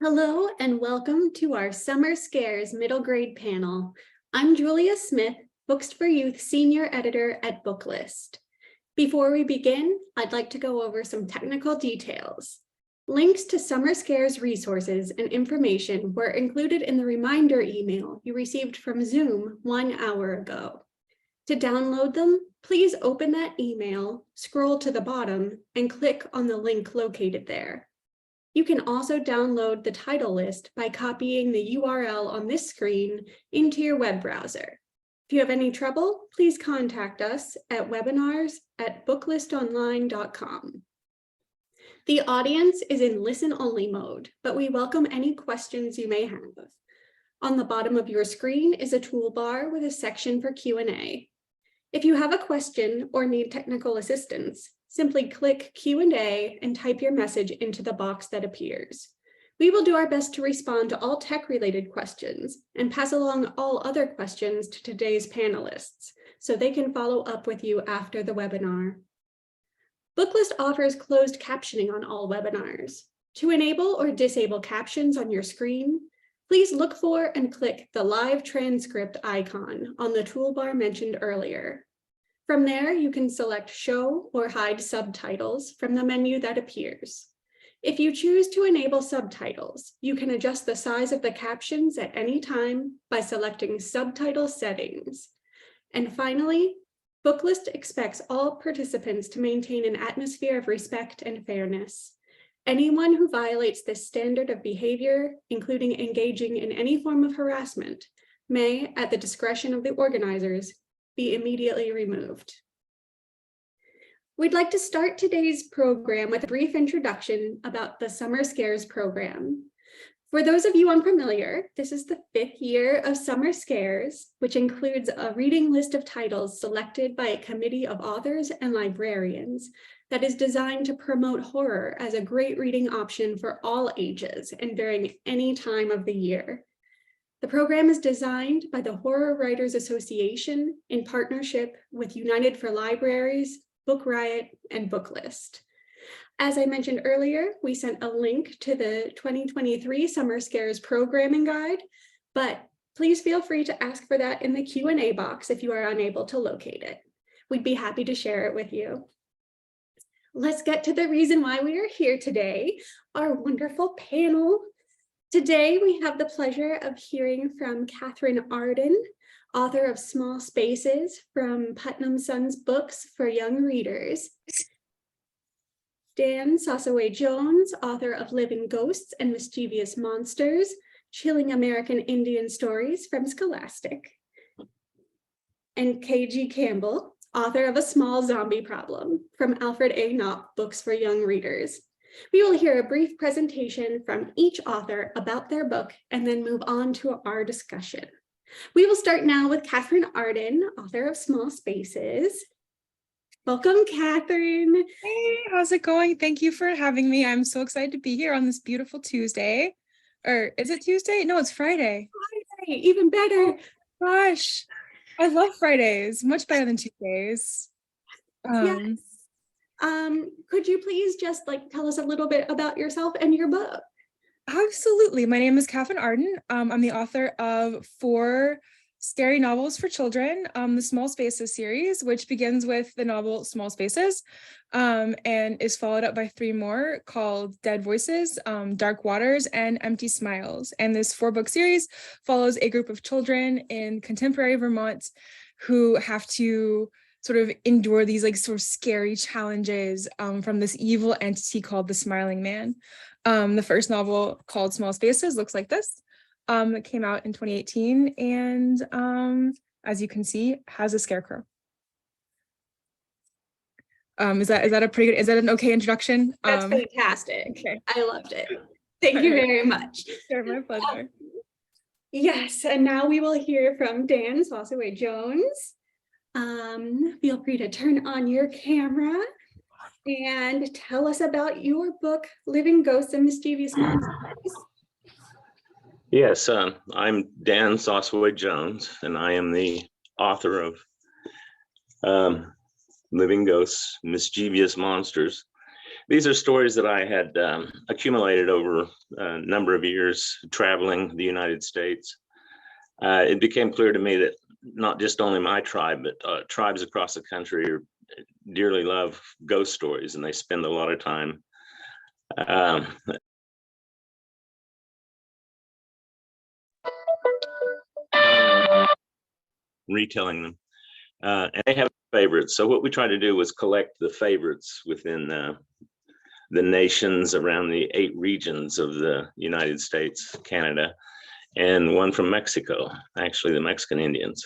Hello and welcome to our Summer Scares middle grade panel. I'm Julia Smith, Books for Youth Senior Editor at Booklist. Before we begin, I'd like to go over some technical details. Links to Summer Scares resources and information were included in the reminder email you received from Zoom 1 hour ago. To download them, please open that email, scroll to the bottom, and click on the link located there. You can also download the title list by copying the URL on this screen into your web browser. If you have any trouble, please contact us at webinars@booklistonline.com. The audience is in listen-only mode, but we welcome any questions you may have. On the bottom of your screen is a toolbar with a section for Q&A. If you have a question or need technical assistance, simply click Q&A and type your message into the box that appears. We will do our best to respond to all tech-related questions and pass along all other questions to today's panelists so they can follow up with you after the webinar. Booklist offers closed captioning on all webinars. To enable or disable captions on your screen, please look for and click the live transcript icon on the toolbar mentioned earlier. From there, you can select Show or Hide Subtitles from the menu that appears. If you choose to enable subtitles, you can adjust the size of the captions at any time by selecting Subtitle Settings. And finally, Booklist expects all participants to maintain an atmosphere of respect and fairness. Anyone who violates this standard of behavior, including engaging in any form of harassment, may, at the discretion of the organizers, be immediately removed. We'd like to start today's program with a brief introduction about the Summer Scares program. For those of you unfamiliar, this is the 5th year of Summer Scares, which includes a reading list of titles selected by a committee of authors and librarians that is designed to promote horror as a great reading option for all ages and during any time of the year. The program is designed by the Horror Writers Association in partnership with United for Libraries, Book Riot, and Booklist. As I mentioned earlier, we sent a link to the 2023 Summer Scares programming guide, but please feel free to ask for that in the Q&A box if you are unable to locate it. We'd be happy to share it with you. Let's get to the reason why we are here today, our wonderful panel. Today, we have the pleasure of hearing from Katherine Arden, author of Small Spaces from Putnam Sons Books for Young Readers. Dan SaSuWeh Jones, author of Living Ghosts and Mischievous Monsters, Chilling American Indian Stories from Scholastic. And KG Campbell, author of A Small Zombie Problem from Alfred A. Knopf Books for Young Readers. We will hear a brief presentation from each author about their book and then move on to our discussion. We will start now with Katherine Arden, author of Small Spaces. Welcome, Katherine. Hey, how's it going? Thank you for having me. I'm so excited to be here on this beautiful Tuesday. Or is it Tuesday? No, it's Friday. Friday, even better. Oh, gosh, I love Fridays. Much better than Tuesdays. Yes. Could you please just tell us a little bit about yourself and your book? Absolutely. My name is Katherine Arden. I'm the author of 4 scary novels for children, the Small Spaces series, which begins with the novel Small Spaces, and is followed up by 3 more called Dead Voices, Dark Waters, and Empty Smiles. And this 4-book series follows a group of children in contemporary Vermont who have to sort of endure these sort of scary challenges from this evil entity called the Smiling Man. The first novel, called Small Spaces, looks like this. It came out in 2018 and as you can see, has a scarecrow. Is that a pretty good, is that an okay introduction? That's fantastic. Okay. I loved it. Thank you very much. Sure, my pleasure. Yes, and now we will hear from Dan SaSuWeh Jones. Feel free to turn on your camera and tell us about your book, Living Ghosts and Mischievous Monsters. Yes, I'm Dan SaSuWeh Jones, and I am the author of Living Ghosts, Mischievous Monsters. These are stories that I had accumulated over a number of years traveling the United States. It became clear to me that not just only my tribe, but tribes across the country dearly love ghost stories, and they spend a lot of time retelling them. And they have favorites. So what we tried to do was collect the favorites within the nations around the 8 regions of the United States, Canada, and one from Mexico, actually the Mexican Indians.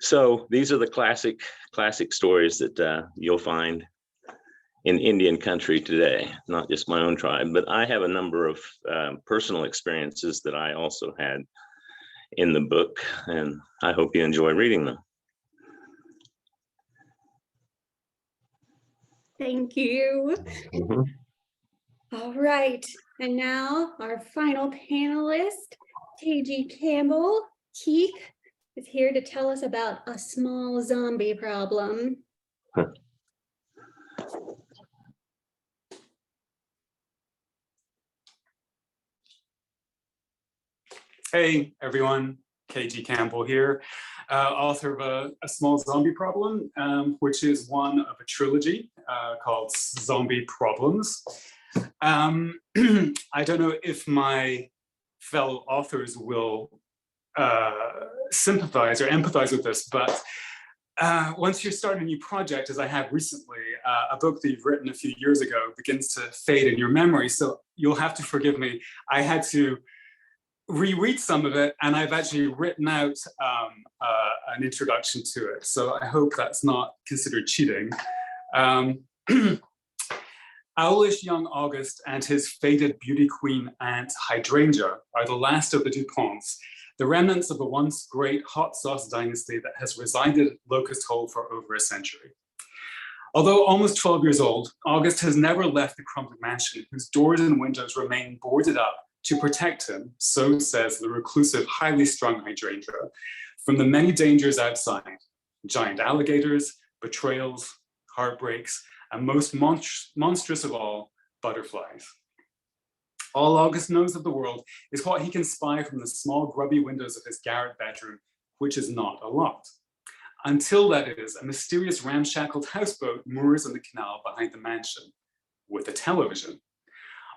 So these are the classic stories that you'll find in Indian country today, not just my own tribe, but I have a number of personal experiences that I also had in the book, and I hope you enjoy reading them. Thank you. All right, and now our final panelist, KG Campbell. Keek is here to tell us about a small zombie problem. Hey everyone, KG Campbell here, author of a small zombie problem, which is one of a trilogy called Zombie Problems. I don't know if my fellow authors will sympathize or empathize with this, but once you're starting a new project, as I have recently, a book that you've written a few years ago begins to fade in your memory. So you'll have to forgive me. I had to reread some of it, and I've actually written out an introduction to it. So I hope that's not considered cheating. Owlish young August and his faded beauty queen aunt Hydrangea are the last of the DuPonts, the remnants of the once great hot sauce dynasty that has resided at Locust Hole for over a century. Although almost 12 years old, August has never left the crumbling mansion, whose doors and windows remain boarded up to protect him, so says the reclusive, highly strung Hydrangea, from the many dangers outside: giant alligators, betrayals, heartbreaks, and most monstrous of all, butterflies. All August knows of the world is what he can spy from the small grubby windows of his garret bedroom, which is not a lot. Until, that is, a mysterious ramshackled houseboat moors on the canal behind the mansion, with a television.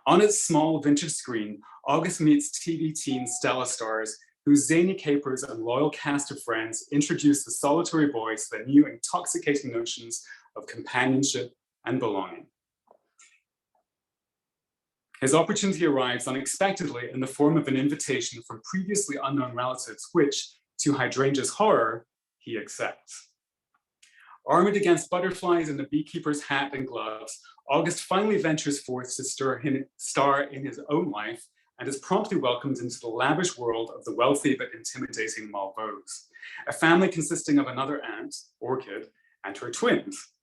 On its small vintage screen, August meets TV teen Stella stars, whose zany capers and loyal cast of friends introduce the solitary boy to the new intoxicating notions of companionship and belonging. His opportunity arrives unexpectedly in the form of an invitation from previously unknown relatives, which, to Hydrangea's horror, he accepts. Armored against butterflies in the beekeeper's hat and gloves, August finally ventures forth to star in his own life and is promptly welcomed into the lavish world of the wealthy but intimidating Malveaux, a family consisting of another aunt, Orchid, and her twins,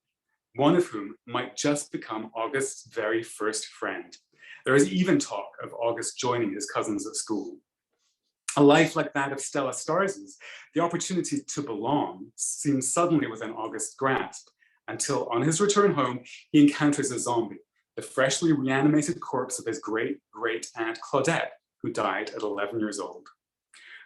one of whom might just become August's very first friend. There is even talk of August joining his cousins at school. A life like that of Stella Stars's, the opportunity to belong seems suddenly within August's grasp, until on his return home, he encounters a zombie, the freshly reanimated corpse of his great-great-aunt Claudette, who died at 11 years old.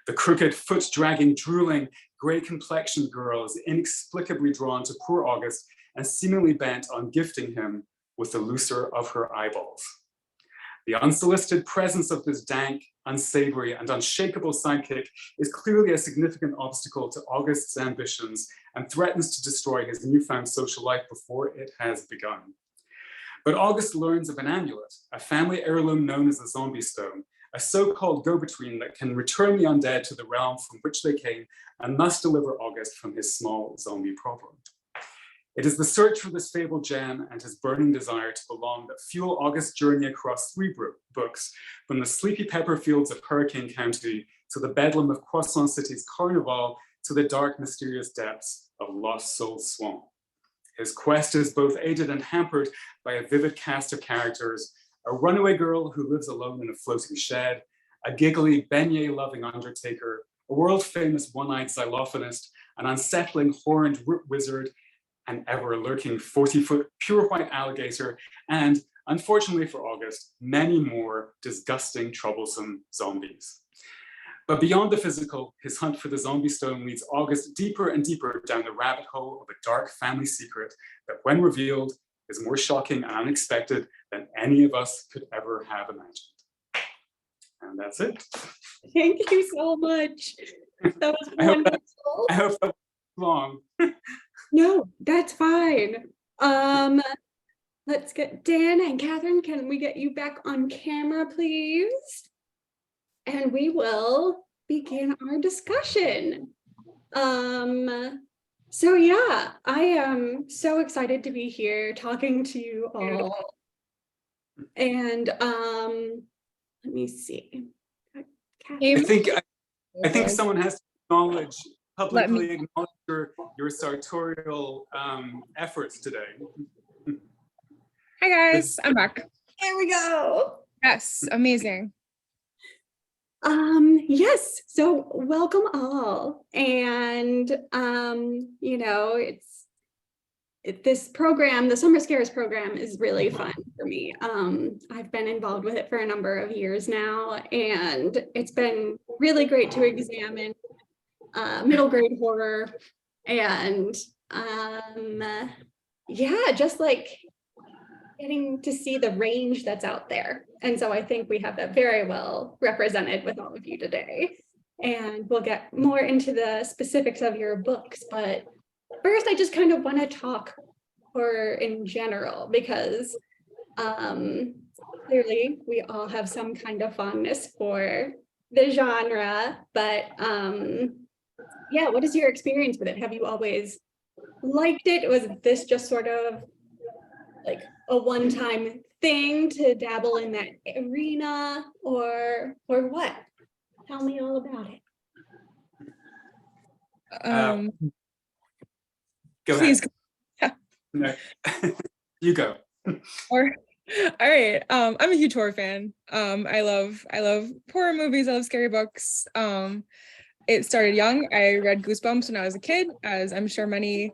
The crooked, foot-dragging, drooling, gray-complexioned girl is inexplicably drawn to poor August and seemingly bent on gifting him with the looser of her eyeballs. The unsolicited presence of this dank, unsavory, and unshakable sidekick is clearly a significant obstacle to August's ambitions and threatens to destroy his newfound social life before it has begun. But August learns of an amulet, a family heirloom known as the Zombie Stone, a so-called go-between that can return the undead to the realm from which they came and thus deliver August from his small zombie problem. It is the search for this fabled gem and his burning desire to belong that fuel August's journey across 3 books, from the sleepy pepper fields of Hurricane County to the bedlam of Croissant City's Carnival to the dark, mysterious depths of Lost Souls Swamp. His quest is both aided and hampered by a vivid cast of characters: a runaway girl who lives alone in a floating shed, a giggly, beignet-loving undertaker, a world-famous one-eyed xylophonist, an unsettling horned wizard, an ever-lurking 40-foot pure white alligator, and unfortunately for August, many more disgusting, troublesome zombies. But beyond the physical, his hunt for the zombie stone leads August deeper and deeper down the rabbit hole of a dark family secret that, when revealed, is more shocking and unexpected than any of us could ever have imagined. And that's it. Thank you so much. That was wonderful. I hope that was long. No, that's fine. Let's get Dan and Catherine, can we get you back on camera, please? And we will begin our discussion. So yeah, I am so excited to be here talking to you all. And let me see. I think someone has to publicly acknowledge your sartorial efforts today. Hi guys, I'm back. Here we go. Yes, amazing. Yes, so welcome all. And you know, this program, the Summer Scares program, is really fun for me. I've been involved with it for a number of years now, and it's been really great to examine middle grade horror and yeah, just like getting to see the range that's out there. And so I think we have that very well represented with all of you today. And we'll get more into the specifics of your books, but first I just kind of want to talk horror in general, because clearly we all have some kind of fondness for the genre, but yeah, what is your experience with it? Have you always liked it? Was this just sort of like a one-time thing to dabble in that arena, or what? Tell me all about it. Go Please. ahead. No. You go. All right. I'm a huge horror fan. I love horror movies. I love scary books. It started young. I read Goosebumps when I was a kid, as I'm sure many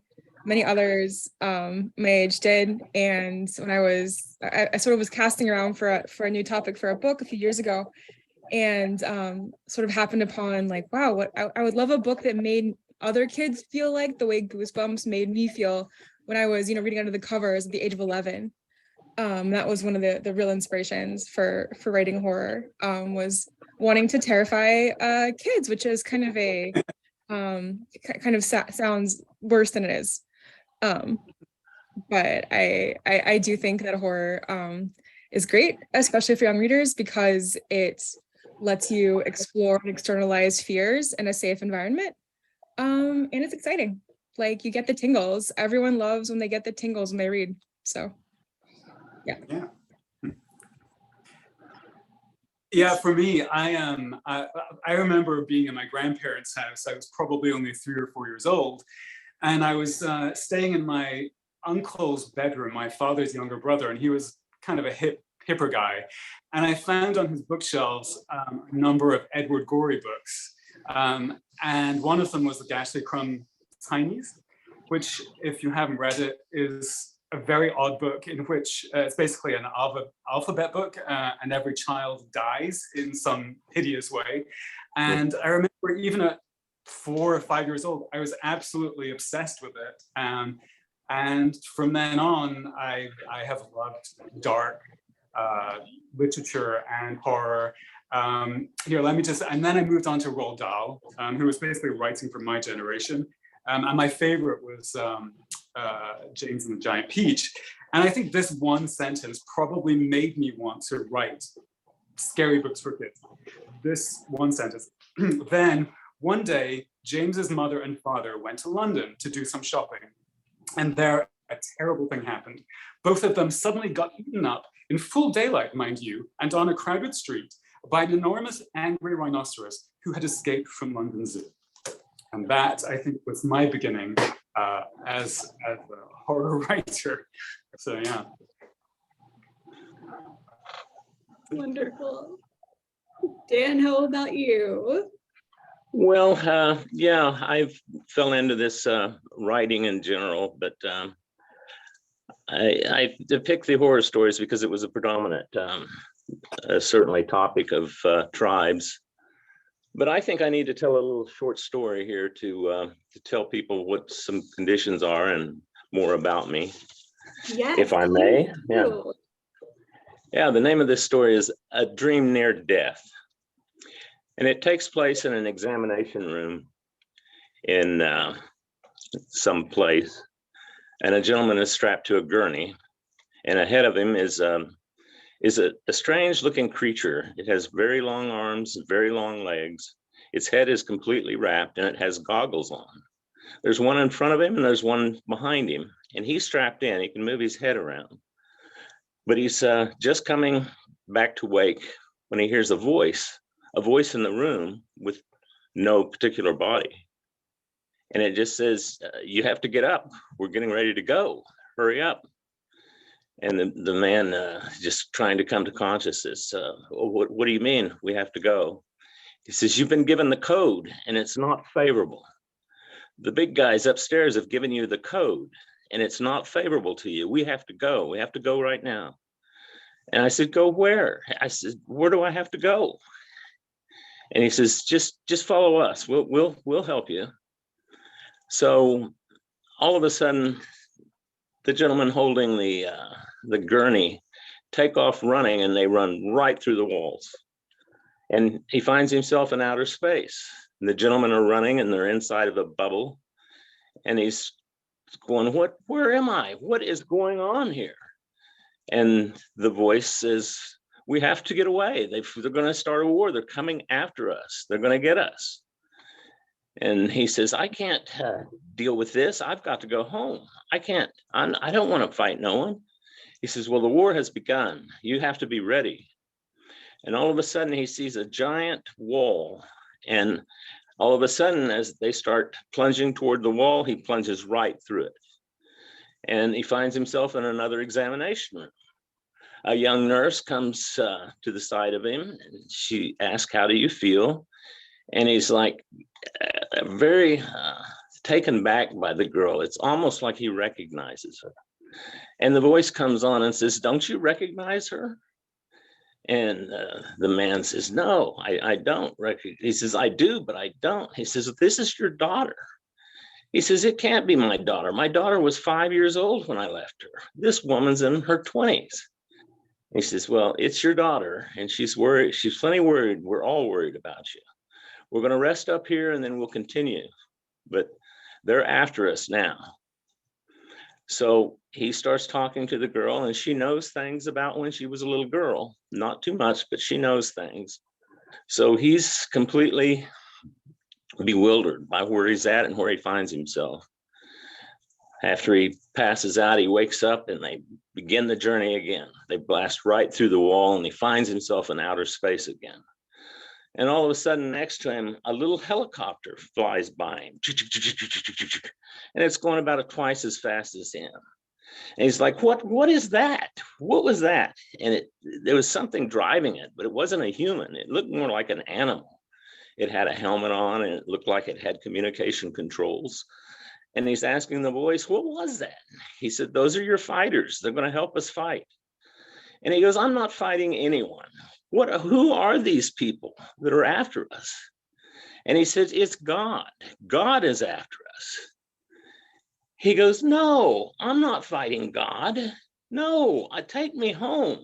others my age did. And when I sort of was casting around for a new topic for a book a few years ago, and sort of happened upon like, wow, what I would love a book that made other kids feel like the way Goosebumps made me feel when I was, reading under the covers at the age of 11. That was one of the real inspirations for writing horror, was wanting to terrify kids, which is kind of a sounds worse than it is. But I do think that horror is great, especially for young readers, because it lets you explore and externalize fears in a safe environment. And it's exciting. Like, you get the tingles. Everyone loves when they get the tingles when they read. So yeah. Yeah, for me, I remember being in my grandparents' house. I was probably only 3 or 4 years old, and I was staying in my uncle's bedroom, my father's younger brother, and he was kind of a hipper guy. And I found on his bookshelves a number of Edward Gorey books, and one of them was the Ghastly Crumb Tinies, which, if you haven't read it, is a very odd book in which it's basically an alphabet book, and every child dies in some hideous way. And I remember, even at 4 or 5 years old, I was absolutely obsessed with it. And from then on, I have loved dark literature and horror. And then I moved on to Roald Dahl, who was basically writing for my generation. And my favorite was James and the Giant Peach. And I think this one sentence probably made me want to write scary books for kids. This one sentence. Then one day, James's mother and father went to London to do some shopping. And there, a terrible thing happened. Both of them suddenly got eaten up in full daylight, mind you, and on a crowded street by an enormous angry rhinoceros who had escaped from London Zoo. And that, I think, was my beginning as a horror writer. So yeah. Wonderful. Dan, how about you? Well, yeah, I've fell into this writing in general, but I picked the horror stories because it was a predominant, certainly topic of tribes. But I think I need to tell a little short story here to tell people what some conditions are and more about me, Yes, if I may. please Yeah. do. Yeah, the name of this story is A Dream Near Death. And it takes place in an examination room in some place. And a gentleman is strapped to a gurney. And ahead of him is a strange looking creature. It has very long arms, very long legs. Its head is completely wrapped and it has goggles on. There's one in front of him and there's one behind him. And he's strapped in. He can move his head around. But he's just coming back to wake when he hears a voice in the room with no particular body. And it just says, you have to get up. We're getting ready to go. Hurry up. And the man just trying to come to consciousness. What do you mean we have to go? He says, you've been given the code and it's not favorable. The big guys upstairs have given you the code and it's not favorable to you. We have to go. We have to go right now. And I said, go where? I said, where do I have to go? And he says, just follow us. We'll help you. So all of a sudden, the gentleman holding the gurney take off running and they run right through the walls. And he finds himself in outer space. And the gentlemen are running and they're inside of a bubble. And he's going, where am I? What is going on here? And the voice says, we have to get away. They're going to start a war. They're coming after us. They're going to get us. And he says, I can't deal with this. I've got to go home. I can't. I don't want to fight no one. He says, well, the war has begun. You have to be ready. And all of a sudden, he sees a giant wall. And all of a sudden, as they start plunging toward the wall, he plunges right through it. And he finds himself in another examination room. A young nurse comes to the side of him and she asks, how do you feel? And he's like very taken back by the girl. It's almost like he recognizes her. And the voice comes on and says, don't you recognize her? And the man says, no, I don't recognize. He says, I do, but I don't. He says, this is your daughter. He says, it can't be my daughter. My daughter was 5 years old when I left her. This woman's in her 20s. He says, well, it's your daughter. And she's worried. She's plenty worried. We're all worried about you. We're going to rest up here and then we'll continue. But they're after us now. So he starts talking to the girl and she knows things about when she was a little girl. Not too much, but she knows things. So he's completely bewildered by where he's at and where he finds himself. After he passes out, he wakes up and they begin the journey again. They blast right through the wall and he finds himself in outer space again. And all of a sudden next to him, a little helicopter flies by him. And it's going about twice as fast as him. And he's like, what is that? What was that? And there was something driving it, but it wasn't a human. It looked more like an animal. It had a helmet on and it looked like it had communication controls. And he's asking the voice, what was that? He said, those are your fighters. They're going to help us fight. And he goes, I'm not fighting anyone. Who are these people that are after us? And he says, it's God. God is after us. He goes, no, I'm not fighting God. No, take me home.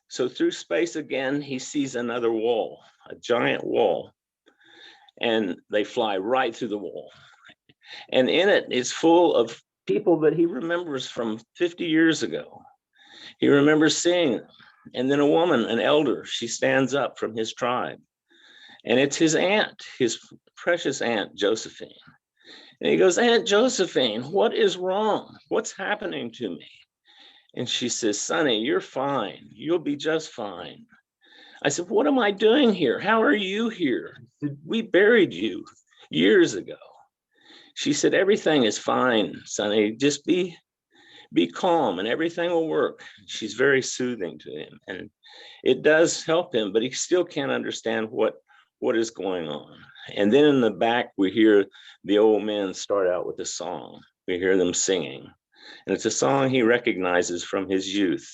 So through space again, he sees another wall, a giant wall. And they fly right through the wall. And in it is full of people that he remembers from 50 years ago. He remembers seeing them. And then a woman, an elder, she stands up from his tribe. And it's his aunt, his precious Aunt Josephine. And he goes, Aunt Josephine, what is wrong? What's happening to me? And she says, Sonny, you're fine. You'll be just fine. I said, what am I doing here? How are you here? We buried you years ago. She said, everything is fine, Sonny. Just be calm and everything will work. She's very soothing to him and it does help him, but he still can't understand what What is going on? And then in the back, we hear the old men start out with a song. We hear them singing. And it's a song he recognizes from his youth.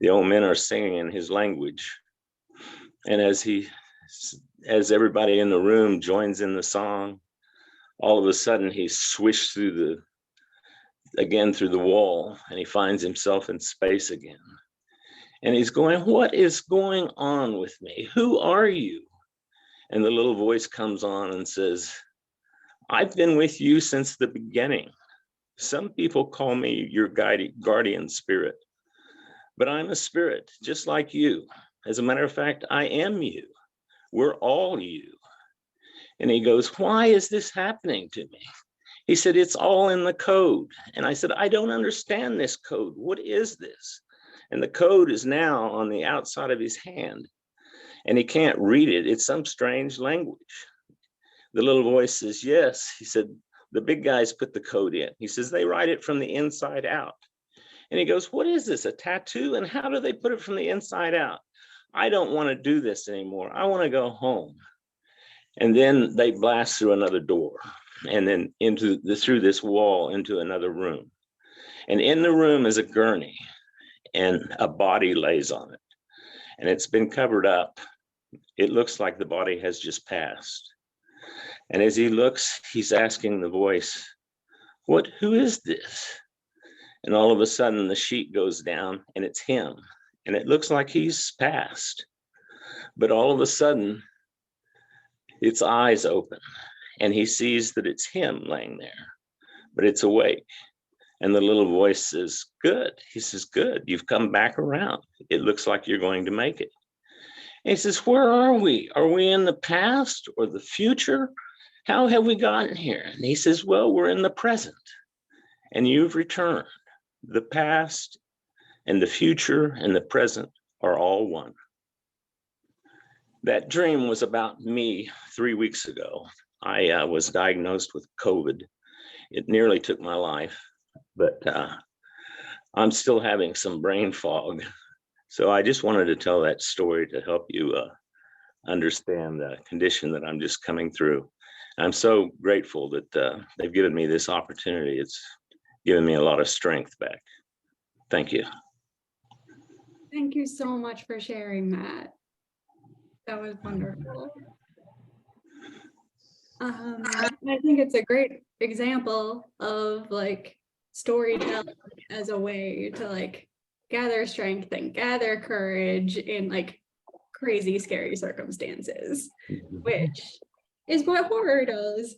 The old men are singing in his language. And as everybody in the room joins in the song, all of a sudden he's swished through the wall, and he finds himself in space again. And he's going, what is going on with me? Who are you? And the little voice comes on and says, I've been with you since the beginning. Some people call me your guardian spirit, but I'm a spirit just like you. As a matter of fact, I am you. We're all you. And he goes, why is this happening to me? He said, it's all in the code. And I said, I don't understand this code. What is this? And the code is now on the outside of his hand, and he can't read it. It's some strange language. The little voice says, yes. He said, the big guys put the code in. He says, they write it from the inside out. And he goes, what is this, a tattoo? And how do they put it from the inside out? I don't want to do this anymore. I want to go home. And then they blast through another door, and then through this wall into another room. And in the room is a gurney, and a body lays on it. And it's been covered up. It looks like the body has just passed. And as he looks, he's asking the voice, who is this? And all of a sudden the sheet goes down, and it's him. And it looks like he's passed. But all of a sudden, its eyes open, and he sees that it's him laying there, but it's awake. And the little voice says, good. He says, good, you've come back around. It looks like you're going to make it. And he says, where are we? Are we in the past or the future? How have we gotten here? And he says, well, we're in the present, and you've returned. The past and the future and the present are all one. That dream was about me 3 weeks ago. I was diagnosed with COVID. It nearly took my life, but I'm still having some brain fog. So I just wanted to tell that story to help you understand the condition that I'm just coming through. I'm so grateful that they've given me this opportunity. It's given me a lot of strength back. Thank you. Thank you so much for sharing that. That was wonderful. I think it's a great example of like storytelling as a way to like gather strength and gather courage in like crazy, scary circumstances, which is what horror does.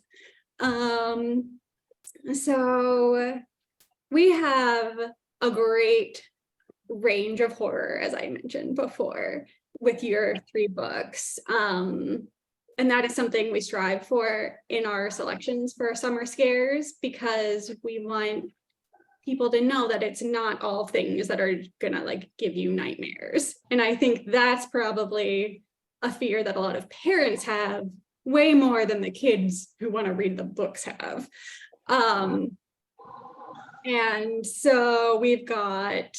So we have a great range of horror, as I mentioned before, with your 3 books. And that is something we strive for in our selections for summer scares, because we want people to know that it's not all things that are gonna like give you nightmares. And I think that's probably a fear that a lot of parents have, way more than the kids who want to read the books have. And so we've got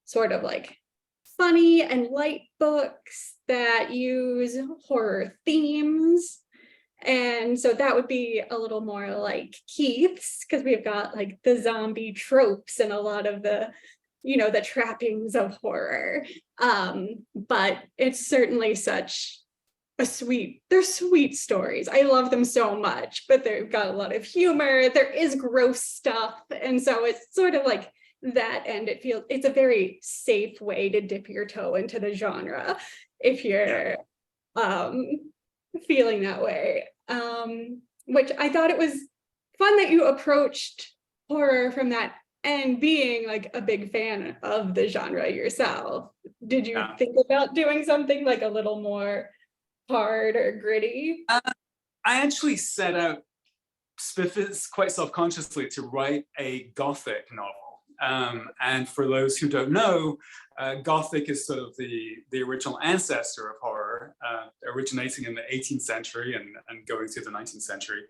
sort of like funny and light books that use horror themes. And so that would be a little more like Keith's, because we've got like the zombie tropes and a lot of the, you know, the trappings of horror. But it's certainly such a they're sweet stories. I love them so much, but they've got a lot of humor. There is gross stuff. And so it's sort of like that, and it's a very safe way to dip your toe into the genre if you're feeling that way. Which I thought it was fun that you approached horror from that and being like a big fan of the genre yourself. Did you think about doing something like a little more hard or gritty? I actually set out quite self-consciously to write a Gothic novel. And for those who don't know, Gothic is sort of the original ancestor of horror, originating in the 18th century and going through the 19th century.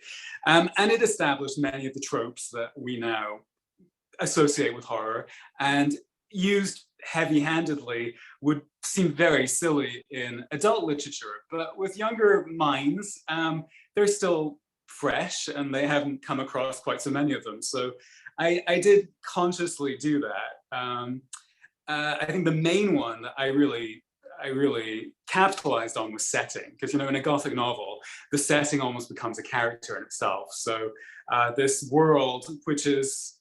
And it established many of the tropes that we now associate with horror, and used heavy-handedly would seem very silly in adult literature, but with younger minds, they're still fresh and they haven't come across quite so many of them. So I did consciously do that. I think the main one that I really capitalized on was setting, because in a Gothic novel, the setting almost becomes a character in itself. So this world, which is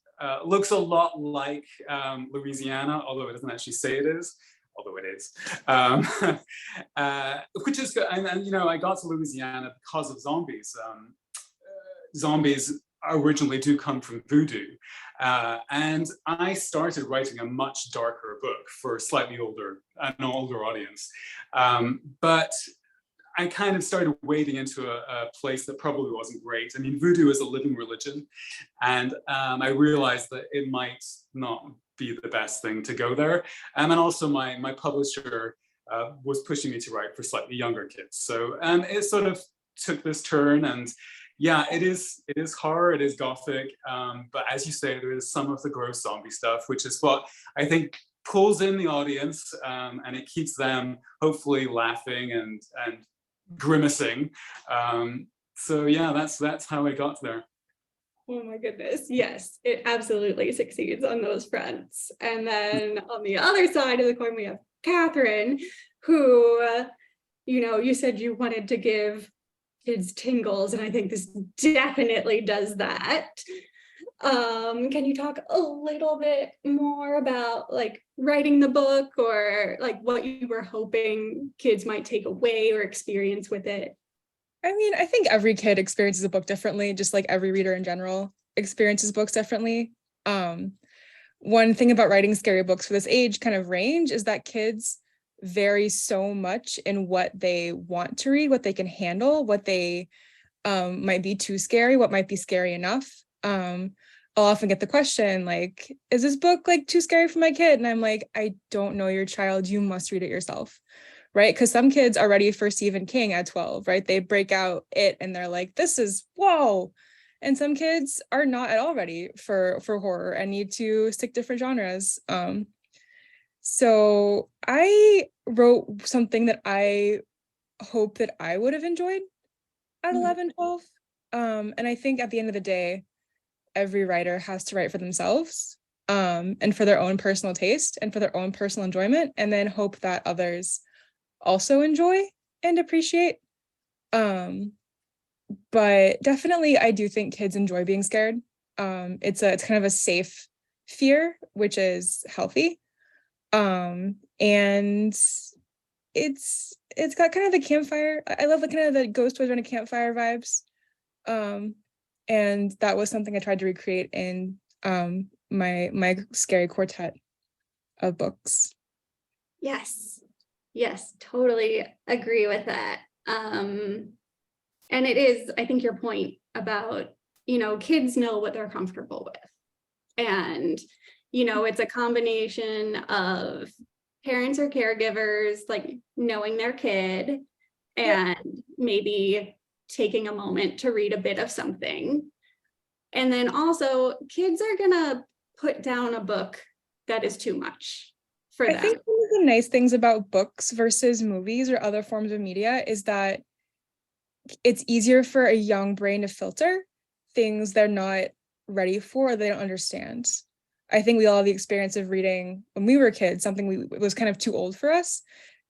looks a lot like Louisiana, although it doesn't actually say it is, although it is, which is good. And I got to Louisiana because of zombies. Zombies originally do come from voodoo. And I started writing a much darker book for an older audience. But I kind of started wading into a place that probably wasn't great. I mean, voodoo is a living religion. And I realized that it might not be the best thing to go there. And also my publisher was pushing me to write for slightly younger kids. So it sort of took this turn, and yeah, it is horror, it is Gothic, but as you say, there is some of the gross zombie stuff, which is what I think pulls in the audience, and it keeps them hopefully laughing and grimacing. So yeah, that's how I got there. Oh my goodness. Yes, it absolutely succeeds on those fronts. And then on the other side of the coin, we have Katherine, who, you said you wanted to give kids tingles, and I think this definitely does that. Can you talk a little bit more about like writing the book, or like what you were hoping kids might take away or experience with it? I mean, I think every kid experiences a book differently, just like every reader in general experiences books differently. One thing about writing scary books for this age kind of range is that kids vary so much in what they want to read, what they can handle, what they might be too scary, what might be scary enough. I'll often get the question like, is this book like too scary for my kid? And I'm like, I don't know your child, you must read it yourself, right? Because some kids are ready for Stephen King at 12, right? They break out it and they're like, this is whoa. And some kids are not at all ready for horror and need to stick different genres. So I wrote something that I hope that I would have enjoyed at 11, 12. And I think at the end of the day, every writer has to write for themselves, and for their own personal taste and for their own personal enjoyment, and then hope that others also enjoy and appreciate. But definitely I do think kids enjoy being scared. It's kind of a safe fear, which is healthy. And it's got kind of the campfire. I love the kind of the ghost toys around a campfire vibes. And that was something I tried to recreate in my scary quartet of books. Yes, totally agree with that. And it is, I think your point about, kids know what they're comfortable with. And, it's a combination of parents or caregivers, like knowing their kid and maybe taking a moment to read a bit of something. And then also kids are gonna put down a book that is too much for them. I think one of the nice things about books versus movies or other forms of media is that it's easier for a young brain to filter things they're not ready for or they don't understand. I think we all have the experience of reading when we were kids, something was kind of too old for us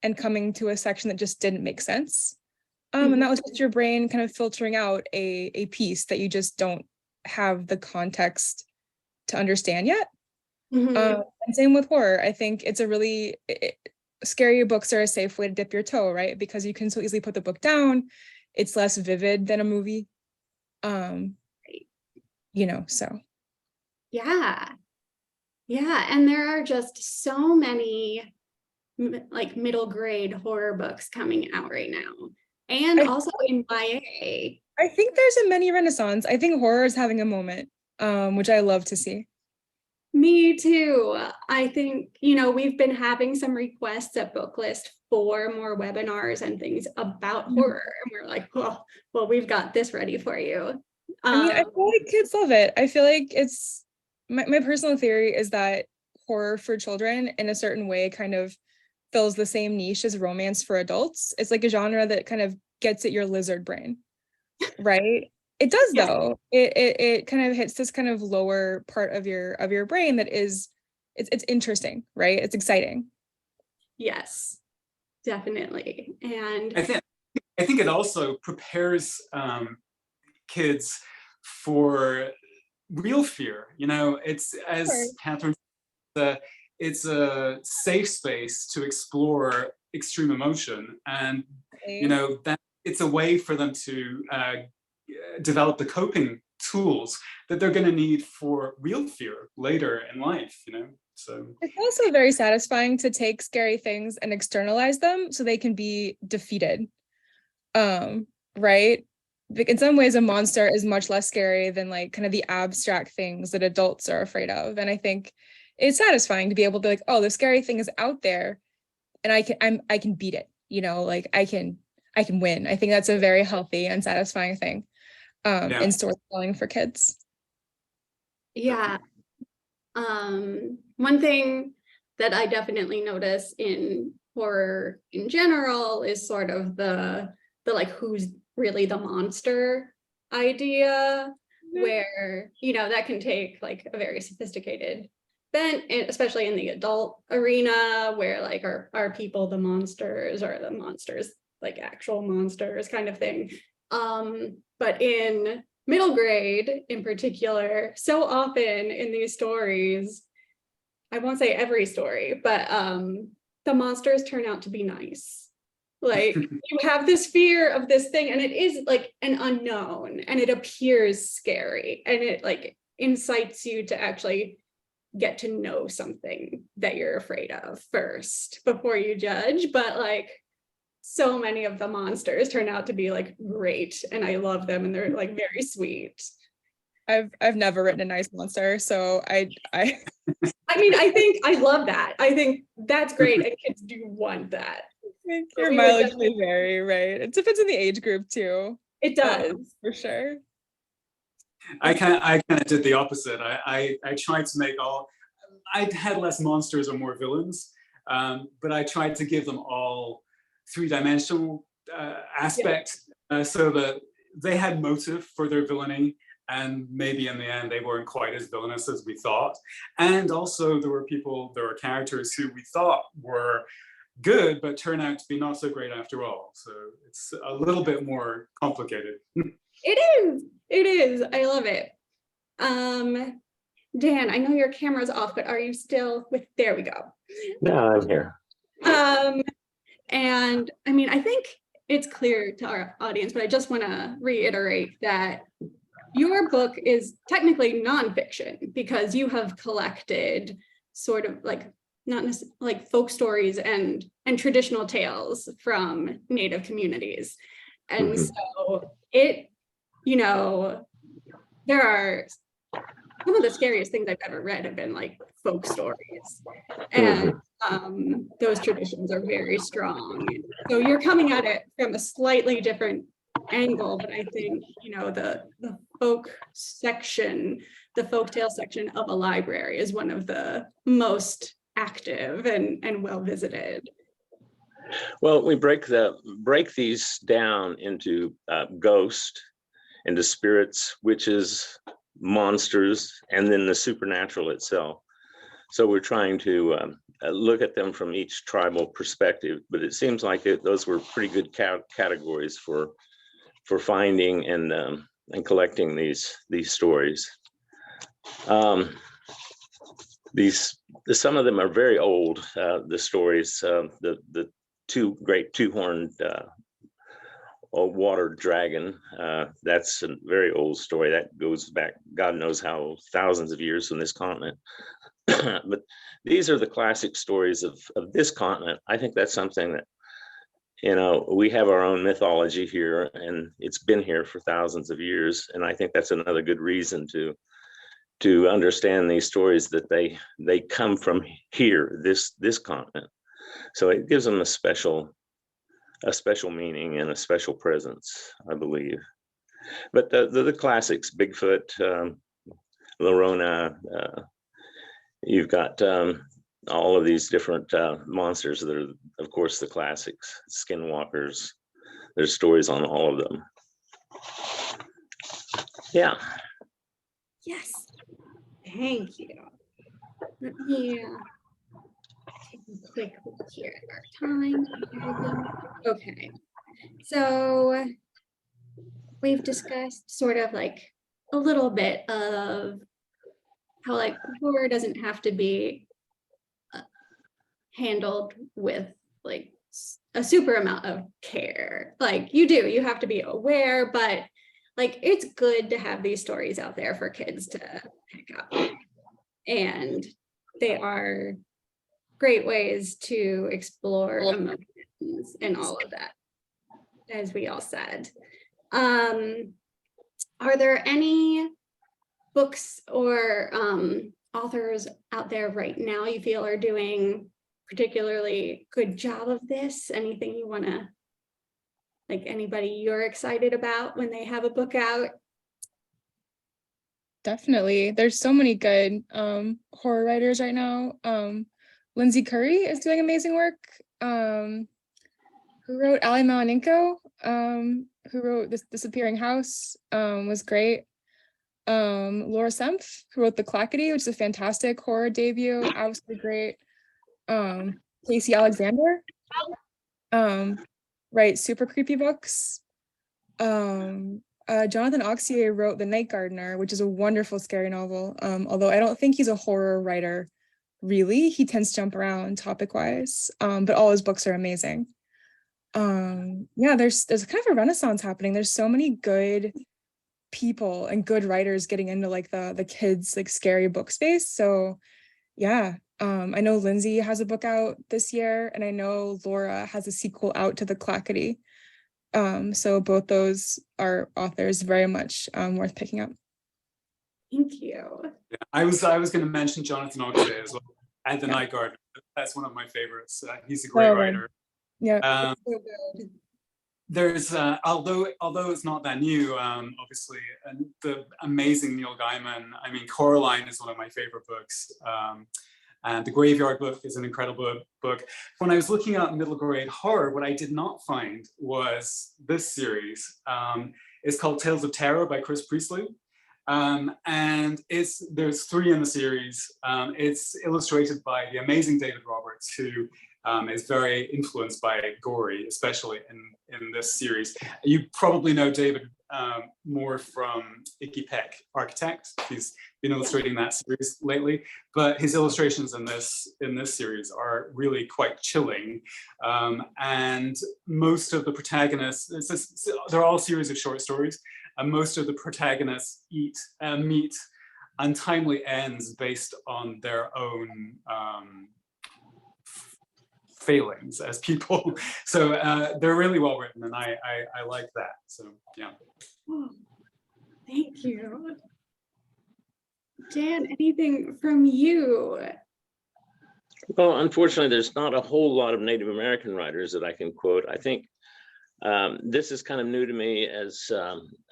and coming to a section that just didn't make sense. And that was just your brain kind of filtering out a piece that you just don't have the context to understand yet. And same with horror. I think it's scary books are a safe way to dip your toe, right? Because you can so easily put the book down. It's less vivid than a movie. So. Yeah. And there are just so many like middle grade horror books coming out right now. And also in YA. I think there's a mini renaissance. I think horror is having a moment, which I love to see. Me too. I think, we've been having some requests at Booklist for more webinars and things about horror. And we're like, well, we've got this ready for you. I feel like kids love it. I feel like it's my personal theory is that horror for children in a certain way kind of fills the same niche as romance for adults. It's like a genre that kind of gets at your lizard brain, right? It does Yeah. though. It kind of hits this kind of lower part of your brain that is it's interesting, right? It's exciting. Yes, definitely. And I think it also prepares kids for real fear. You know, it's, as Sure. Catherine said, it's a safe space to explore extreme emotion, and you know that it's a way for them to develop the coping tools that they're going to need for real fear later in life. You know, so it's also very satisfying to take scary things and externalize them so they can be defeated. Right? Like in some ways, a monster is much less scary than like kind of the abstract things that adults are afraid of. And I think it's satisfying to be able to like, oh, the scary thing is out there and I can beat it, you know, like I can win. I think that's a very healthy and satisfying thing in storytelling for kids. yeah, one thing that I definitely notice in horror in general is sort of the like who's really the monster idea, where, you know, that can take like a very sophisticated bent, especially in the adult arena, where like are people the monsters, or the monsters like actual monsters kind of thing. But in middle grade in particular, so often in these stories, I won't say every story, but the monsters turn out to be nice. Like you have this fear of this thing, and it is like an unknown, and it appears scary, and it like incites you to actually get to know something that you're afraid of first before you judge. But like so many of the monsters turn out to be like great, and I love them, and they're like very sweet. I've never written a nice monster, so I mean, I think I love that. I think that's great, and kids do want that. think your mileage may vary, right? It depends on the age group too. It does. For sure. I kind of did the opposite. I tried to make I had less monsters or more villains, but I tried to give them all three-dimensional aspect, so that they had motive for their villainy, and maybe in the end they weren't quite as villainous as we thought. And also there were characters who we thought were good but turn out to be not so great after all. So it's a little bit more complicated. It is. I love it. Dan, I know your camera's off, but are you still with, there we go. No, I'm here. And I mean, I think it's clear to our audience, but I just want to reiterate that your book is technically nonfiction, because you have collected sort of like, not necessarily like folk stories and traditional tales from Native communities. And so it, you know, there are some of the scariest things I've ever read have been like folk stories, and those traditions are very strong. So you're coming at it from a slightly different angle, but I think, you know, the folk section, the folktale section of a library is one of the most active and well visited. Well, we break these down into ghost, into spirits, witches, monsters, and then the supernatural itself. So we're trying to look at them from each tribal perspective, but it seems like those were pretty good categories for finding and collecting these stories. Some of them are very old. The stories, the two-horned water dragon, that's a very old story that goes back God knows how, thousands of years from this continent. But these are the classic stories of this continent. I think that's something that, you know, we have our own mythology here, and it's been here for thousands of years. And I think that's another good reason to understand these stories, that they come from here, this continent. So it gives them a special meaning and a special presence, I believe. But the classics, Bigfoot, La Llorona, you've got all of these different monsters that are, of course, the classics, skinwalkers. There's stories on all of them. Yeah. Yes. Thank you. Let me take a quick look here at our time. Okay. So we've discussed sort of like a little bit of how like horror doesn't have to be handled with like a super amount of care. Like you have to be aware, but like it's good to have these stories out there for kids to pick up. And they are great ways to explore emotions and all of that, as we all said. Are there any books or authors out there right now you feel are doing particularly good job of this? Anything you want to, like anybody you're excited about when they have a book out? Definitely. There's so many good horror writers right now. Lindsay Curry is doing amazing work. Who wrote Ali Malaninko, who wrote This Disappearing House, was great. Laura Sempf, who wrote The Clackety, which is a fantastic horror debut, absolutely great. Casey Alexander, writes super creepy books. Jonathan Auxier wrote The Night Gardener, which is a wonderful scary novel. Although I don't think he's a horror writer, really. He tends to jump around topic-wise, but all his books are amazing. Yeah, there's kind of a renaissance happening. There's so many good people and good writers getting into like the kids like scary book space. So yeah, I know Lindsay has a book out this year, and I know Laura has a sequel out to The Clackety. So both those are authors very much worth picking up. Thank you. Yeah, I was going to mention Jonathan Auxier as well, and The Night Gardener. That's one of my favorites. He's a great writer. Yeah. So good. There's although it's not that new, obviously, and the amazing Neil Gaiman. I mean, Coraline is one of my favorite books, and The Graveyard Book is an incredible book. When I was looking at middle grade horror, what I did not find was this series. It's called Tales of Terror by Chris Priestley, and there's 3 in the series. It's illustrated by the amazing David Roberts, who is very influenced by Gory, especially in this series. You probably know David more from Icky Peck, Architect. He's been illustrating that series lately, but his illustrations in this series are really quite chilling. And most of the protagonists, they're all series of short stories, and most of the protagonists meet untimely ends based on their own failings as people. So they're really well written, and I like that. So yeah. Oh, thank you. Dan, anything from you? Well, unfortunately, there's not a whole lot of Native American writers that I can quote. I think this is kind of new to me, as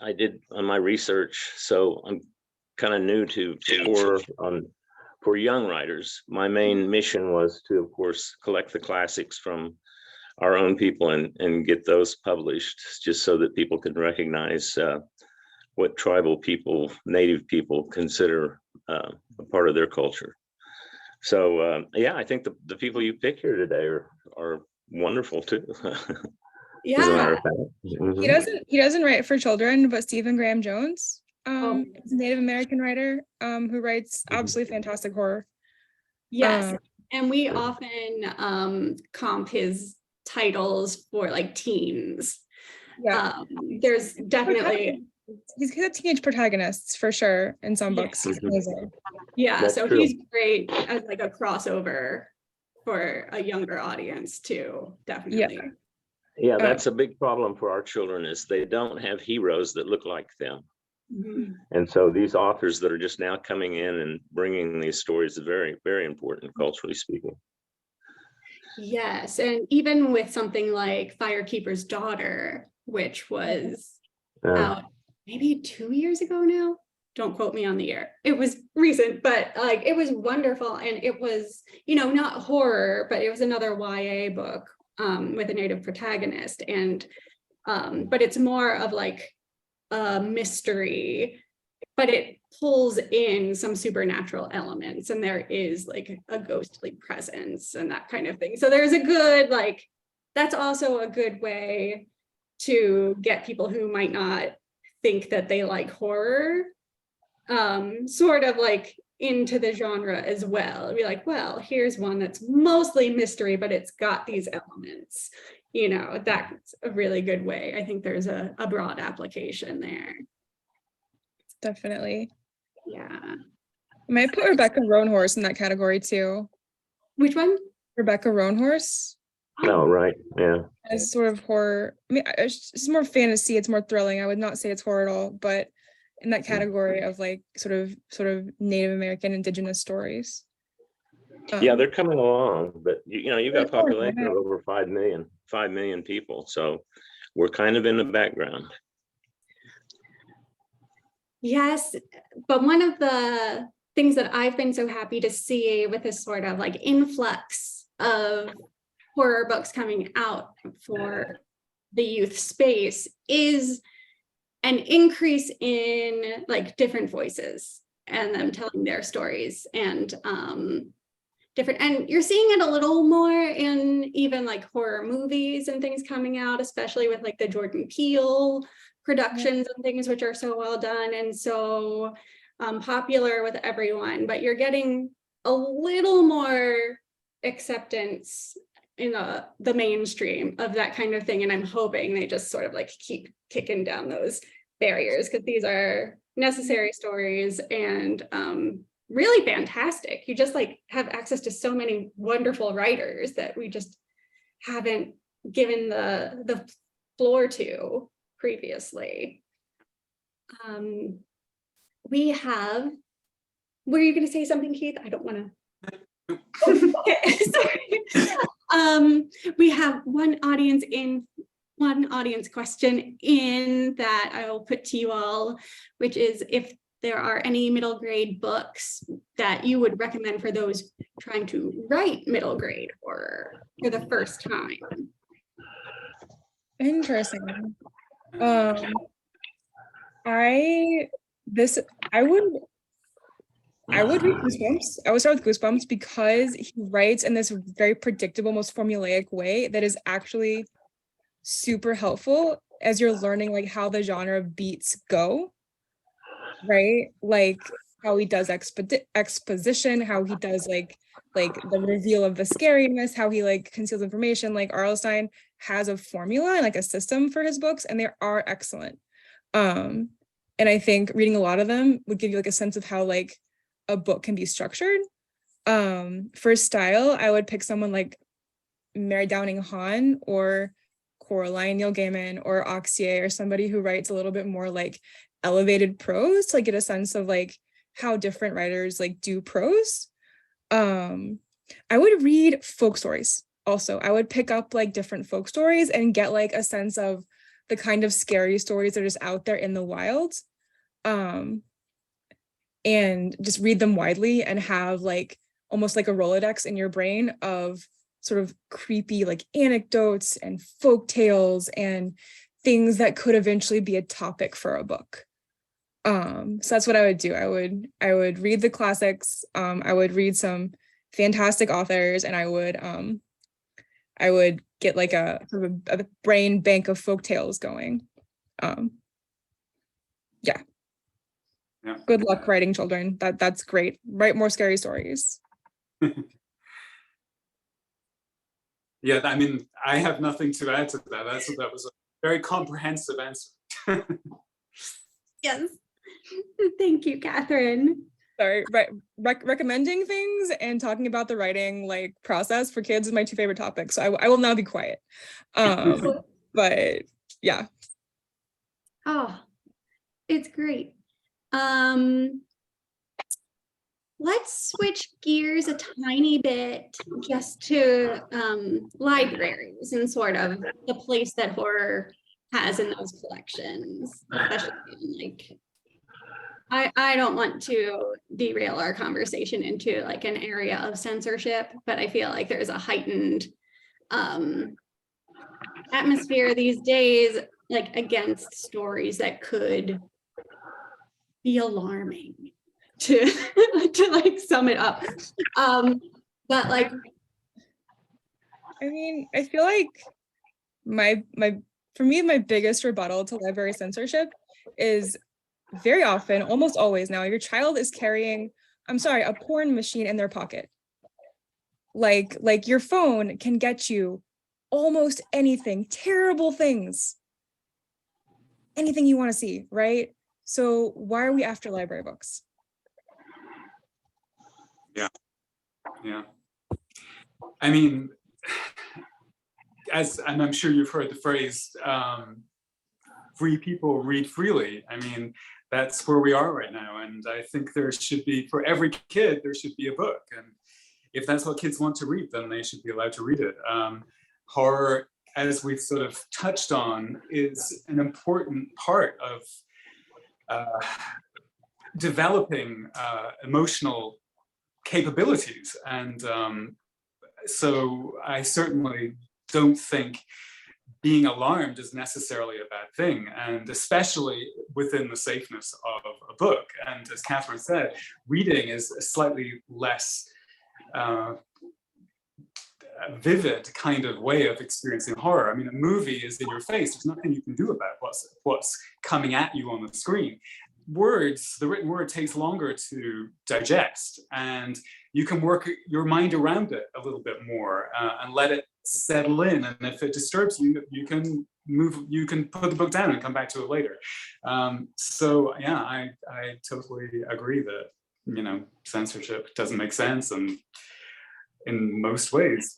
I did on my research. So I'm kind of new to horror for young writers. My main mission was to, of course, collect the classics from our own people and get those published, just so that people can recognize what tribal people, Native people consider a part of their culture. So yeah, I think the people you pick here today are wonderful too. Yeah. As a matter of fact. Mm-hmm. He doesn't write for children, but Stephen Graham Jones, is a Native American writer who writes absolutely fantastic horror. Yes, and we often comp his titles for like teens. Yeah, there's definitely he's got teenage protagonists for sure in some books. He's amazing. Yeah, That's so true. he's great as like a crossover for a younger audience too, definitely. Yeah, that's a big problem for our children, is they don't have heroes that look like them. Mm-hmm. And so these authors that are just now coming in and bringing these stories are very, very important, culturally speaking. Yes, and even with something like Firekeeper's Daughter, which was out maybe 2 years ago now. Don't quote me on the year. It was recent, but like it was wonderful. And it was, you know, not horror, but it was another YA book with a Native protagonist. And but it's more of like a mystery, but it pulls in some supernatural elements, and there is like a ghostly presence and that kind of thing. So there's a good, like, that's also a good way to get people who might not think that they like horror sort of like into the genre as well. Be like, well, here's one that's mostly mystery, but it's got these elements, you know. That's a really good way. I think there's a broad application there. Definitely. Yeah. I might put Rebecca Roanhorse in that category too. Which one? Rebecca Roanhorse. Oh, right, yeah. As sort of horror. I mean, it's more fantasy, it's more thrilling. I would not say it's horror at all, but in that category of like sort of Native American indigenous stories. Yeah, they're coming along, but you know, you've got a They're coming population of along. over 5 million people. So we're kind of in the background. Yes, but one of the things that I've been so happy to see with this sort of like influx of horror books coming out for the youth space is an increase in like different voices and them telling their stories, and different, and you're seeing it a little more in even like horror movies and things coming out, especially with like the Jordan Peele productions and things, which are so well done and so popular with everyone. But you're getting a little more acceptance in the mainstream of that kind of thing, and I'm hoping they just sort of like keep kicking down those barriers, because these are necessary stories and really fantastic. You just like have access to so many wonderful writers that we just haven't given the floor to previously. We have, were you going to say something, Keith? I don't want to. Okay, sorry. We have one audience question in that I will put to you all, which is if there are any middle grade books that you would recommend for those trying to write middle grade horror for the first time. Interesting. I would read Goosebumps. I would start with Goosebumps because he writes in this very predictable, most formulaic way that is actually super helpful as you're learning like how the genre beats go, right? Like how he does exposition, how he does like the reveal of the scariness, how he like conceals information. Like R.L. Stine has a formula and like a system for his books, and they are excellent. And I think reading a lot of them would give you like a sense of how like a book can be structured. For style, I would pick someone like Mary Downing Hahn or Coraline Neil Gaiman or Oxier, or somebody who writes a little bit more like elevated prose to like get a sense of like how different writers like do prose. I would read folk stories also. I would pick up like different folk stories and get like a sense of the kind of scary stories that are just out there in the wild. And just read them widely and have like almost like a Rolodex in your brain of sort of creepy like anecdotes and folk tales and things that could eventually be a topic for a book. So that's what I would do. I would read the classics. I would read some fantastic authors, and I would get like a sort of a brain bank of folk tales going. Yeah. Good luck writing children. That's great. Write more scary stories. Yeah, I mean, I have nothing to add to that. That was a very comprehensive answer. Yes. Thank you, Catherine. Sorry, recommending things and talking about the writing like process for kids is my two favorite topics. So I will now be quiet. But yeah. Oh, it's great. Let's switch gears a tiny bit just to libraries and sort of the place that horror has in those collections, especially in like I don't want to derail our conversation into like an area of censorship, but I feel like there's a heightened atmosphere these days, like against stories that could be alarming to to like sum it up. But like, I mean, I feel like for me, my biggest rebuttal to library censorship is very often, almost always now, your child is carrying, I'm sorry, a porn machine in their pocket. Like your phone can get you almost anything, terrible things, anything you want to see, right? So why are we after library books? Yeah. I mean, and I'm sure you've heard the phrase, free people read freely. I mean, that's where we are right now. And I think there should be, for every kid, there should be a book. And if that's what kids want to read, then they should be allowed to read it. Horror, as we've sort of touched on, is an important part of developing emotional capabilities. And so I certainly don't think being alarmed is necessarily a bad thing, and especially within the safeness of a book. And as Katherine said, reading is a slightly less vivid kind of way of experiencing horror. I mean, a movie is in your face. There's nothing you can do about what's coming at you on the screen. Words, the written word takes longer to digest, and you can work your mind around it a little bit more and let it settle in. And if it disturbs you, you can put the book down and come back to it later. So yeah, I totally agree that, you know, censorship doesn't make sense, and in most ways.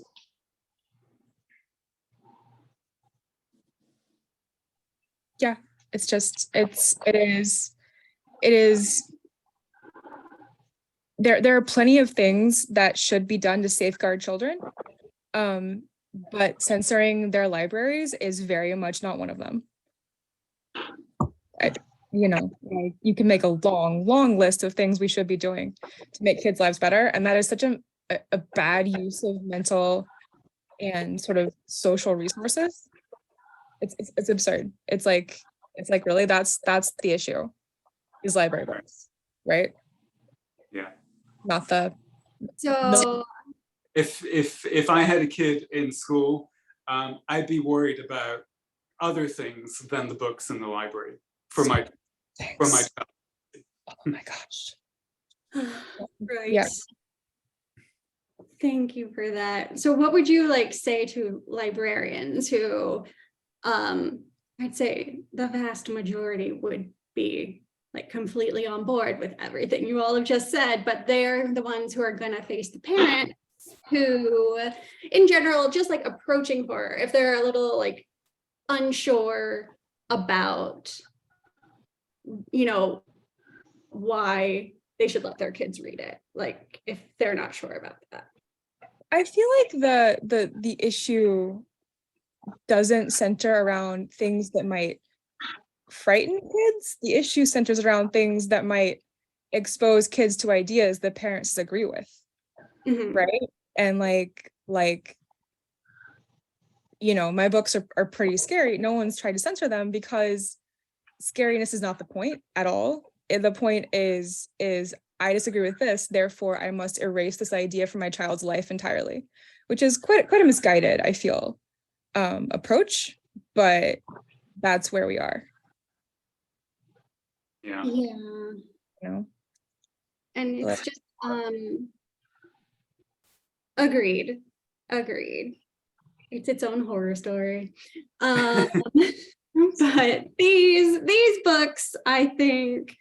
Yeah, it's just, it is, there are plenty of things that should be done to safeguard children, but censoring their libraries is very much not one of them. You know, like, you can make a long list of things we should be doing to make kids' lives better, and that is such a bad use of mental and sort of social resources. It's absurd. It's like really that's the issue, is library books, right? Yeah. Not the. so If I had a kid in school, I'd be worried about other things than the books in the library for my child. Oh my gosh. right. Yeah. Thank you for that. So what would you like say to librarians who, I'd say the vast majority would be like completely on board with everything you all have just said, but they're the ones who are gonna face the parents who, in general, just like approaching horror, if they're a little like unsure about, you know, why they should let their kids read it, like if they're not sure about that. I feel like the issue doesn't center around things that might frighten kids. The issue centers around things that might expose kids to ideas that parents disagree with. Mm-hmm. Right? And like, you know, my books are pretty scary. No one's tried to censor them because scariness is not the point at all. The point is I disagree with this, therefore I must erase this idea from my child's life entirely, which is quite a misguided, I feel, approach, but that's where we are. Yeah. You know? And it's just agreed. It's its own horror story. But these books, I think,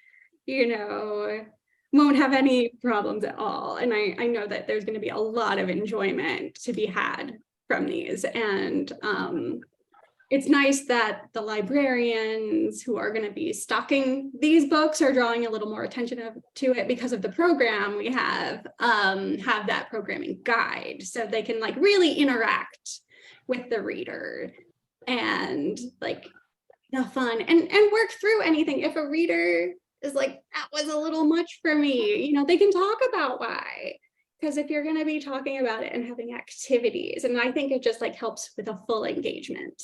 you know, won't have any problems at all. And I know that there's going to be a lot of enjoyment to be had from these. And it's nice that the librarians who are going to be stocking these books are drawing a little more attention to it because of the program we have that programming guide, so they can like really interact with the reader and like the fun and work through anything. If a reader is like, that was a little much for me. You know, they can talk about why. Because if you're going to be talking about it and having activities, and I think it just like helps with a full engagement,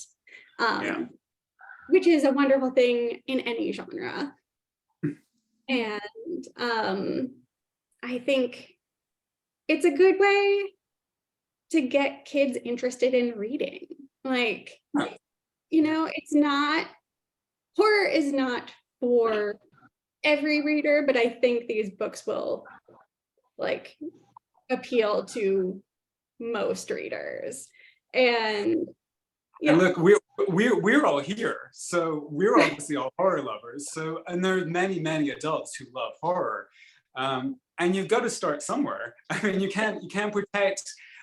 which is a wonderful thing in any genre. And I think it's a good way to get kids interested in reading. Like, you know, horror is not for every reader, but I think these books will like appeal to most readers. And and look, we're all here, so we're obviously all horror lovers. So, and there are many adults who love horror, and you've got to start somewhere. I mean, you can't protect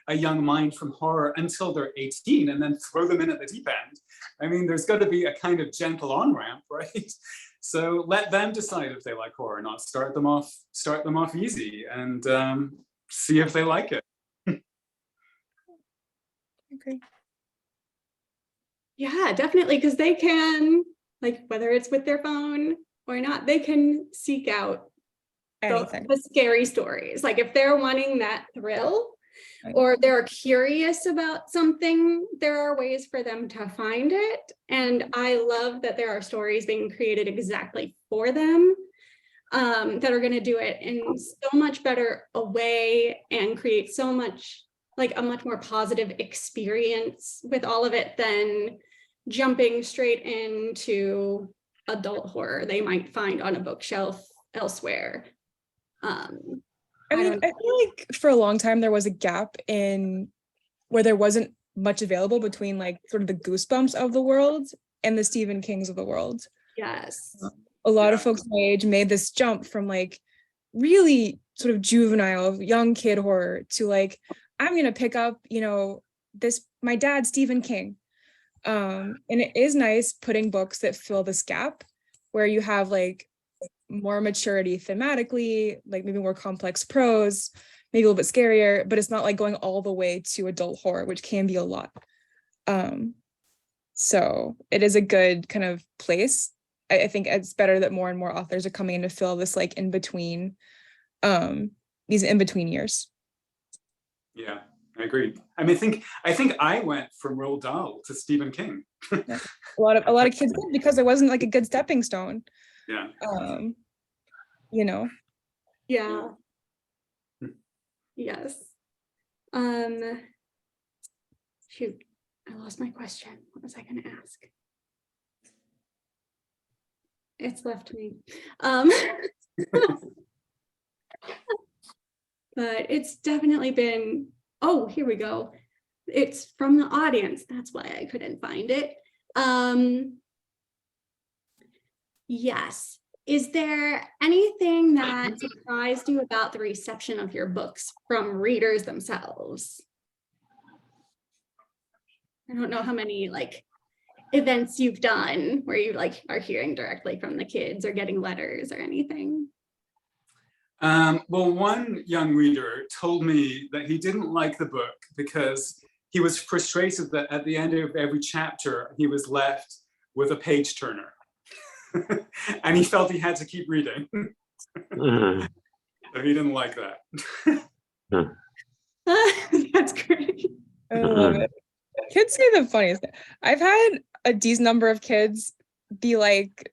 a young mind from horror until they're 18 and then throw them in at the deep end. I mean, there's got to be a kind of gentle on-ramp, right? So let them decide if they like horror or not. Start them off easy and see if they like it. Okay. yeah, definitely, because they can, like, whether it's with their phone or not, they can seek out the scary stories. Like if they're wanting that thrill, or they're curious about something, there are ways for them to find it. And I love that there are stories being created exactly for them, that are going to do it in so much better a way and create so much, like a much more positive experience with all of it than jumping straight into adult horror they might find on a bookshelf elsewhere. I mean, I feel like for a long time there was a gap in where there wasn't much available between like sort of the Goosebumps of the world and the Stephen Kings of the world. Yes. A lot of folks my age made this jump from like really sort of juvenile young kid horror to like, I'm gonna pick up, you know, my dad Stephen King. And it is nice putting books that fill this gap where you have like more maturity thematically, like maybe more complex prose, maybe a little bit scarier, but it's not like going all the way to adult horror, which can be a lot. So it is a good kind of place. I think it's better that more and more authors are coming in to fill this like in between, these in between years. Yeah, I agree. I mean, I think I went from Roald Dahl to Stephen King. Yeah. A lot of kids did because there wasn't like a good stepping stone. Yeah. You know. Yeah. Yes. Shoot, I lost my question. What was I going to ask? It's left me. But it's definitely been, oh, here we go. It's from the audience. That's why I couldn't find it. Yes. Is there anything that surprised you about the reception of your books from readers themselves? I don't know how many like events you've done where you like are hearing directly from the kids or getting letters or anything. Well, one young reader told me that he didn't like the book because he was frustrated that at the end of every chapter, he was left with a page turner. And he felt he had to keep reading. So he didn't like that. That's great. I love it. Kids say the funniest thing. I've had a decent number of kids be like,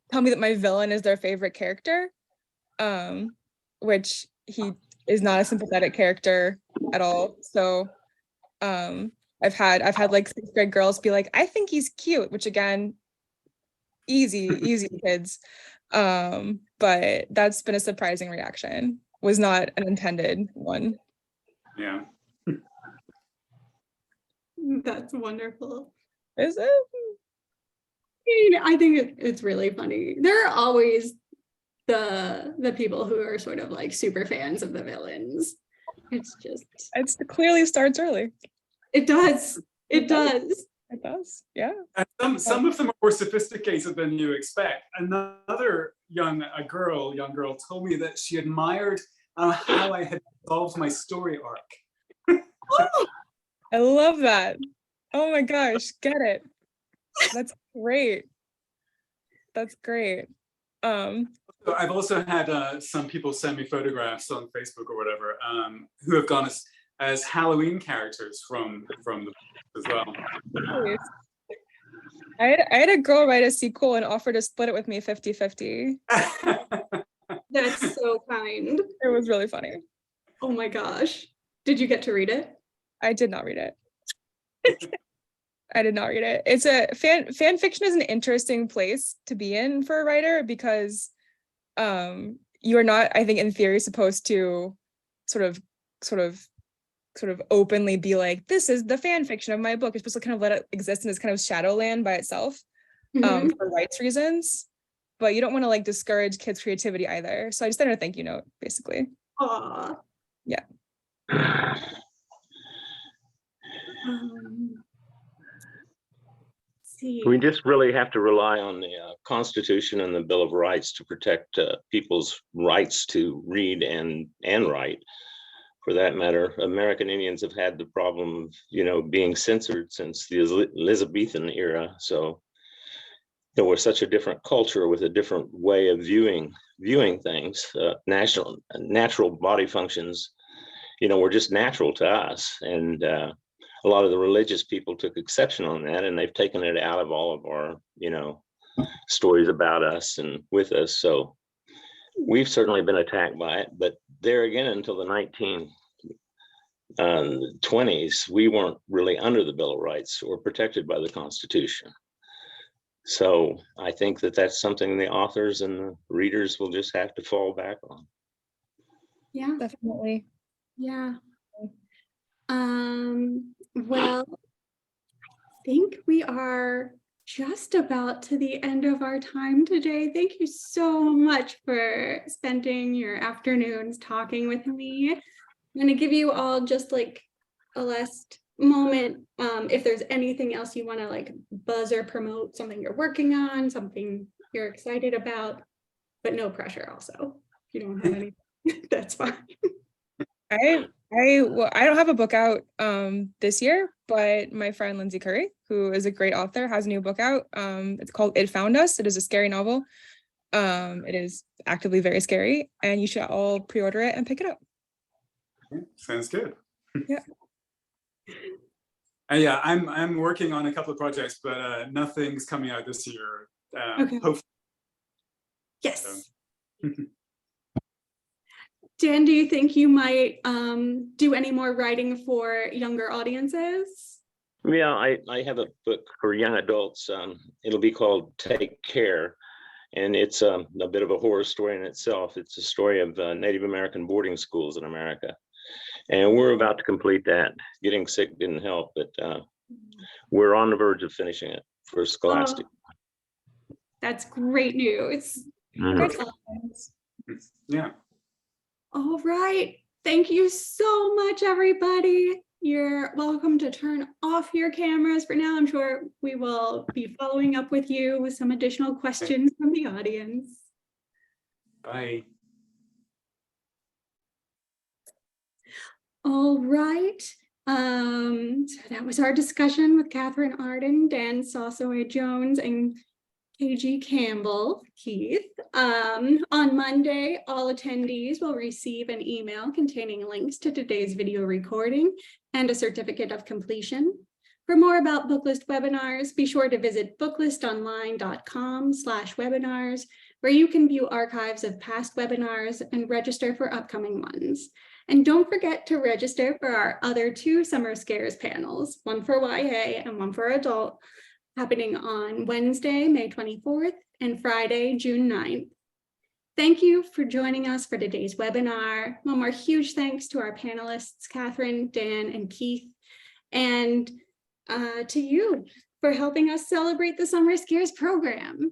tell me that my villain is their favorite character, which he is not a sympathetic character at all. So I've had like 6th grade girls be like, I think he's cute, which again, easy kids. But that's been a surprising reaction. Was not an intended one. Yeah. That's wonderful. Is it? I think it's really funny. There are always the people who are sort of like super fans of the villains. It's clearly starts early. It does. It does. It does. Yeah. And some of them are more sophisticated than you expect. Another young girl told me that she admired how I had solved my story arc. Oh, I love that. Oh my gosh, get it. That's great. That's great. So I've also had some people send me photographs on Facebook or whatever who have gone as Halloween characters from the book as well. Nice. I had a girl write a sequel and offer to split it with me 50-50. That's so kind. It was really funny. Oh my gosh. Did you get to read it? I did not read it. I did not read it. It's a fan fiction is an interesting place to be in for a writer because you are not, I think, in theory, supposed to sort of openly be like, this is the fan fiction of my book. You're supposed to kind of let it exist in this kind of shadowland by itself for rights reasons. But you don't want to like discourage kids' creativity either. So I just sent her a thank you note, basically. Aw. Yeah. See. We just really have to rely on the Constitution and the Bill of Rights to protect people's rights to read and write. For that matter, American Indians have had the problem of, being censored since the Elizabethan era. So we're such a different culture with a different way of viewing things. Natural body functions, were just natural to us. And a lot of the religious people took exception on that, and they've taken it out of all of our, stories about us and with us. So we've certainly been attacked by it, but there again, until the 1920s, we weren't really under the Bill of Rights or protected by the Constitution. So I think that that's something the authors and the readers will just have to fall back on. Yeah, Definitely. yeah. Well, I think we are just about to the end of our time today. Thank you so much for spending your afternoons talking with me. I'm going to give you all just like a last moment. If there's anything else you want to like buzz or promote, something you're working on, something you're excited about, but no pressure also. If you don't have anything, that's fine. I don't have a book out this year, but my friend Lindsay Curry, who is a great author, has a new book out. It's called It Found Us. It is a scary novel. It is actively very scary, and you should all pre-order it and pick it up. Sounds good. Yeah. Yeah, I'm working on a couple of projects, but nothing's coming out this year. Okay. Hopefully. Yes. Dan, do you think you might do any more writing for younger audiences? Yeah, I have a book for young adults. It'll be called Take Care. And it's a bit of a horror story in itself. It's a story of Native American boarding schools in America. And we're about to complete that. Getting sick didn't help, but we're on the verge of finishing it for Scholastic. Oh, that's great news. Yeah. All right. Thank you so much, everybody. You're welcome to turn off your cameras for now. I'm sure we will be following up with you with some additional questions from the audience. Bye. All right. So that was our discussion with Katherine Arden, Dan SaSuWeh Jones, and KG Campbell, Keith. On Monday, all attendees will receive an email containing links to today's video recording and a certificate of completion. For more about Booklist webinars, be sure to visit booklistonline.com/webinars, where you can view archives of past webinars and register for upcoming ones. And don't forget to register for our other 2 Summer Scares panels, one for YA and one for adult, happening on Wednesday, May 24th and Friday, June 9th. Thank you for joining us for today's webinar. One more huge thanks to our panelists, Katherine, Dan, and Keith, and to you for helping us celebrate the Summer Scares program.